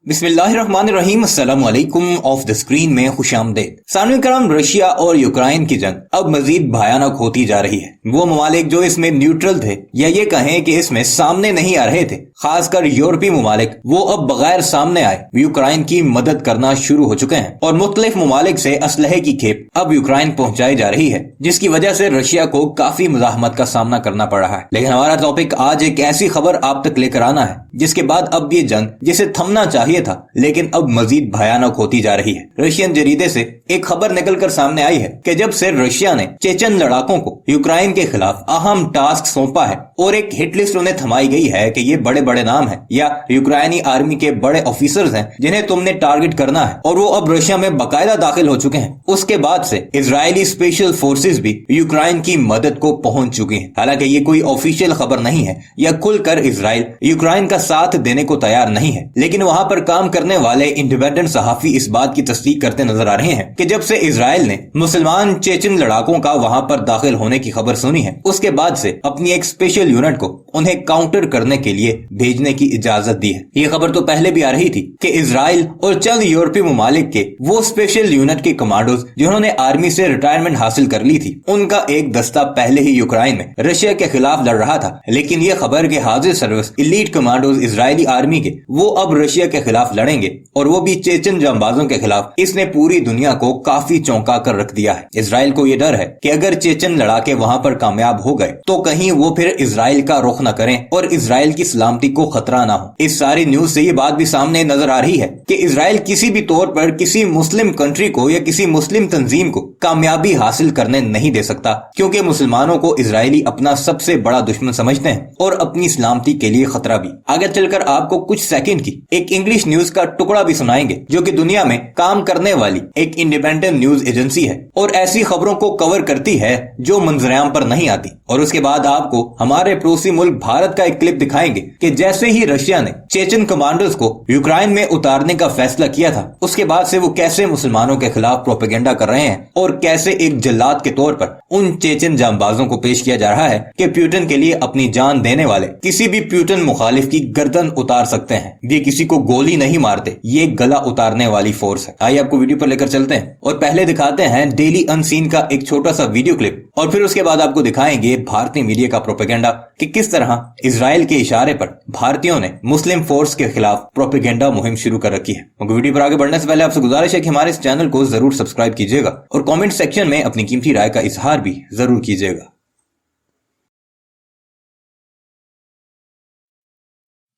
बिस्मिल्लाहिर्रहमानिर्रहीम, अस्सलाम वालेकुम। ऑफ द स्क्रीन में खुशामदीद। सामने कराम, रशिया और यूक्रेन की जंग अब मजीद भयानक होती जा रही है। वो ममालिक जो इसमें न्यूट्रल थे या ये कहें कि इसमें सामने नहीं आ रहे थे, खासकर यूरोपीय ममालिक, वो अब बगैर सामने आए यूक्रेन की मदद करना शुरू हो चुके हैं और मुख्तलिफ ममालिक से असलहे की खेप अब यूक्रेन पहुंचाई जा रही है, जिसकी वजह से रशिया को काफी मुजाहमत का सामना करना पड़ रहा है। लेकिन हमारा टॉपिक आज एक ऐसी खबर आप तक लेकर आना है जिसके बाद अब ये जंग जिसे थमना चाहिए था लेकिन अब मजीद भयानक होती जा रही है। रशियन जरीदे से एक खबर निकलकर सामने आई है कि जब से रशिया ने चेचन लड़ाकों को यूक्रेन के खिलाफ अहम टास्क सौंपा है और एक हिट लिस्ट उन्हें थमाई गई है कि ये बड़े बड़े नाम हैं या यूक्रेनी आर्मी के बड़े ऑफिसर्स हैं जिन्हें तुमने टारगेट करना है, और वो अब रशिया में बाकायदा दाखिल हो चुके हैं। उसके बाद से इजरायली स्पेशल फोर्सेस भी यूक्रेन की मदद को पहुंच चुकी हैं। हालांकि ये कोई ऑफिशियल खबर नहीं है या खुलकर इजराइल यूक्रेन का साथ देने को तैयार नहीं है, लेकिन वहां पर काम करने वाले इंडिपेंडेंट सहाफी इस बात की तस्दीक करते नजर आ रहे हैं कि जब से इजराइल ने मुसलमान चेचन लड़ाकों का वहां पर दाखिल होने की खबर सुनी है, उसके बाद से अपनी एक स्पेशल यूनिट को उन्हें काउंटर करने के लिए भेजने की इजाजत दी है। ये खबर तो पहले भी आ रही थी कि इजराइल और चंद यूरोपीय ममालिक के वो स्पेशल यूनिट के कमांडोज जिन्होंने आर्मी से रिटायरमेंट हासिल कर ली थी, उनका एक दस्ता पहले ही यूक्रेन में रशिया के खिलाफ लड़ रहा था। लेकिन ये खबर के हाजिर service elite commandos Israeli army के वो अब रशिया के खिलाफ लड़ेंगे और वो भी चेचन जांबाजों के खिलाफ, इसने पूरी दुनिया को काफी चौंका कर रख दिया है। इजराइल को ये डर है कि अगर चेचन लड़ाके वहां पर कामयाब हो गए तो कहीं वो फिर इजराइल का रुख न करें और इजराइल की सलामती को खतरा ना हो। इस सारी न्यूज से ये बात भी सामने नजर आ रही है कि इजराइल किसी भी तौर पर किसी मुस्लिम कंट्री को या किसी मुस्लिम तंजीम को कामयाबी हासिल करने नहीं दे सकता, क्योंकि मुसलमानों को इजरायली अपना सबसे बड़ा दुश्मन समझते हैं और अपनी सलामती के लिए खतरा भी। आगे चलकर आपको कुछ सेकंड की एक इंग्लिश न्यूज का टुकड़ा भी सुनाएंगे जो कि दुनिया में काम करने वाली एक इंडिपेंडेंट न्यूज एजेंसी है और ऐसी खबरों को कवर करती है जो मंजरेआम पर नहीं आती। और उसके बाद आपको हमारे पड़ोसी मुल्क भारत का एक क्लिप दिखाएंगे कि जैसे ही रशिया ने चेचन कमांडर्स को यूक्रेन में उतारने का फैसला किया था, उसके बाद से वो कैसे मुसलमानों के खिलाफ प्रोपेगेंडा कर रहे हैं और कैसे एक जल्लाद के तौर पर उन चेचन जांबाजों को पेश किया जा रहा है कि प्यूटन के लिए अपनी जान देने वाले किसी भी प्यूटन मुखालिफ की गर्दन उतार सकते हैं। ये किसी को गोली नहीं मारते, ये गला उतारने वाली फोर्स है। आइए आपको वीडियो पर लेकर चलते हैं और पहले दिखाते हैं डेली अनसीन का एक छोटा सा वीडियो क्लिप और फिर उसके बाद आपको दिखाएंगे भारतीय मीडिया का प्रोपेगेंडा कि किस तरह इजराइल के इशारे पर भारतीयों ने मुस्लिम फोर्स के खिलाफ प्रोपेगेंडा मुहिम शुरू कर रखी है। वीडियो पर आगे बढ़ने से पहले आपसे गुजारिश है कि हमारे इस चैनल को जरूर सब्सक्राइब कीजिएगा और कमेंट सेक्शन में अपनी कीमती राय का इजहार भी जरूर कीजिएगा।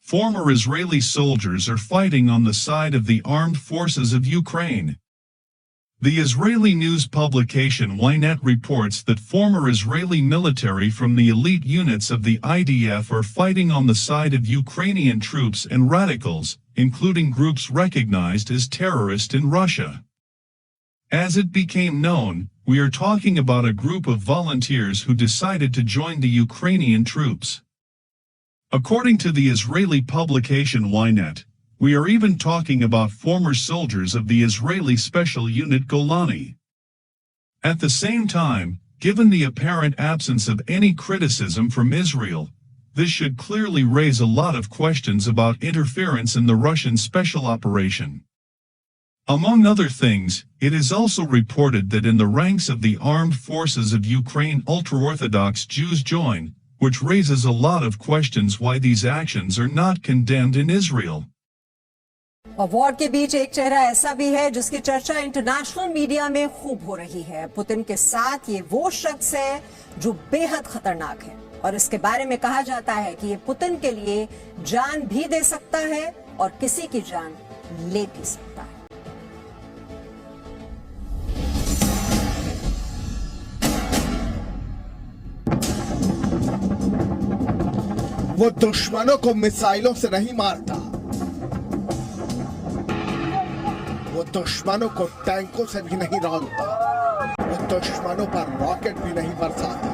Former Israeli soldiers are fighting on the side of the armed forces of Ukraine. The Israeli news publication Ynet reports that former Israeli military from the elite units of the IDF are fighting on the side of Ukrainian troops and radicals, including groups recognized as terrorist in Russia. As it became known, we are talking about a group of volunteers who decided to join the Ukrainian troops. According to the Israeli publication Ynet, we are even talking about former soldiers of the Israeli Special Unit Golani. At the same time, given the apparent absence of any criticism from Israel, this should clearly raise a lot of questions about interference in the Russian special operation. Among other things, it is also reported that in the ranks of the armed forces of Ukraine ultra-Orthodox Jews join, which raises a lot of questions why these actions are not condemned in Israel. और war के बीच एक चेहरा ऐसा भी है जिसकी चर्चा international media में खूब हो रही है। पुतिन के साथ ये वो शख्स है जो बेहद खतरनाक है और इसके बारे में कहा जाता है कि ये पुतिन के लिए जान भी दे सकता है और किसी की जान ले भी सकता है। वो दुश्मनों को मिसाइलों से नहीं मारता, वो दुश्मनों को टैंकों से भी नहीं रौंदता, वो दुश्मनों पर रॉकेट भी नहीं बरसाता।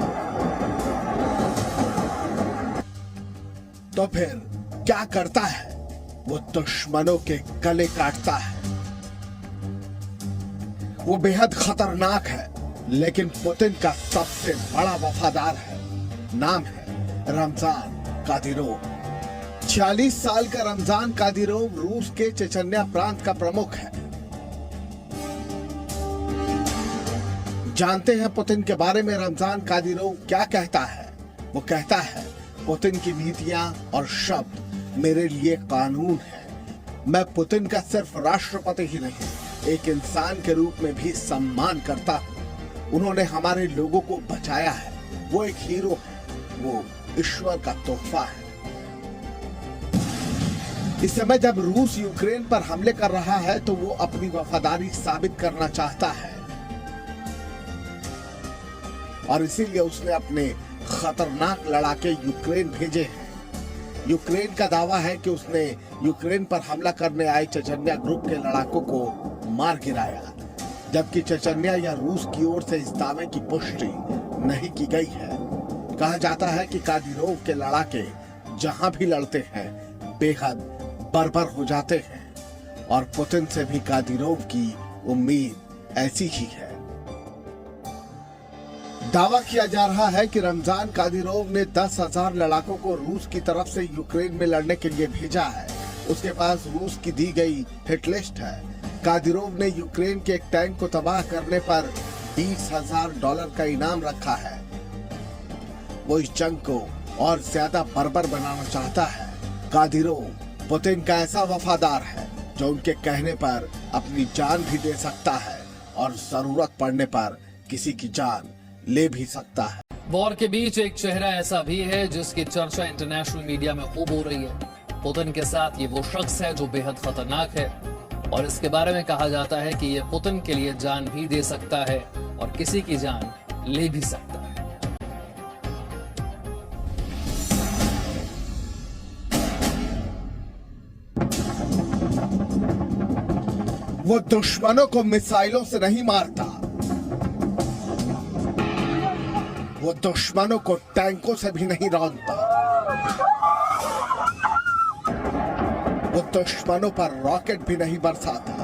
तो फिर क्या करता है? वो दुश्मनों के गले काटता है। वो बेहद खतरनाक है, लेकिन पुतिन का सबसे बड़ा वफादार है। नाम है रमजान कादिरोव। 40 साल का रमजान कादिरोव रूस के चेचन्या प्रांत का प्रमुख है। जानते हैं पुतिन के बारे में रमजान कादिरोव क्या कहता है। वो कहता है, पुतिन की नीतियां और शब्द मेरे लिए कानून है। मैं पुतिन का सिर्फ राष्ट्रपति ही नहीं, एक इंसान के रूप में भी सम्मान करता हूं। उन्होंने हमारे लोगों को बचाया है। वो एक हीरो है, वो ईश्वर का तोहफा है। इस समय जब रूस यूक्रेन पर हमले कर रहा है तो वो अपनी वफादारी साबित करना चाहता है और इसीलिए उसने अपने खतरनाक लड़ाके यूक्रेन भेजे हैं। यूक्रेन का दावा है कि उसने यूक्रेन पर हमला करने आए चेचन्या ग्रुप के लड़ाकों को मार गिराया, जबकि चेचन्या या रूस की ओर से इस दावे की पुष्टि नहीं की गई है। कहा जाता है कि कादिरोव के लड़ाके जहां भी लड़ते हैं बेहद बर्बर हो जाते हैं और पुतिन से भी कादिरोव की उम्मीद ऐसी ही है। दावा किया जा रहा है कि रमजान कादिरोव ने 10,000 लड़ाकों को रूस की तरफ से यूक्रेन में लड़ने के लिए भेजा है। उसके पास रूस की दी गई हिट लिस्ट है। कादिरोव ने यूक्रेन के एक टैंक को तबाह करने पर $20,000 का इनाम रखा है। वो इस जंग को और ज्यादा बर्बर बनाना चाहता है। कादिरोव पुतिन का ऐसा वफादार है जो उनके कहने पर अपनी जान भी दे सकता है और जरूरत पड़ने पर किसी की जान ले भी सकता है। वॉर के बीच एक चेहरा ऐसा भी है जिसकी चर्चा इंटरनेशनल मीडिया में खूब हो रही है। पुतिन के साथ ये वो शख्स है जो बेहद खतरनाक है और इसके बारे में कहा जाता है कि ये पुतिन के लिए जान भी दे सकता है और किसी की जान ले भी सकता है। वो दुश्मनों को मिसाइलों से नहीं मारता, वो दुश्मनों को टैंकों से भी नहीं रौंदता। वो दुश्मनों पर रॉकेट भी नहीं बरसाता।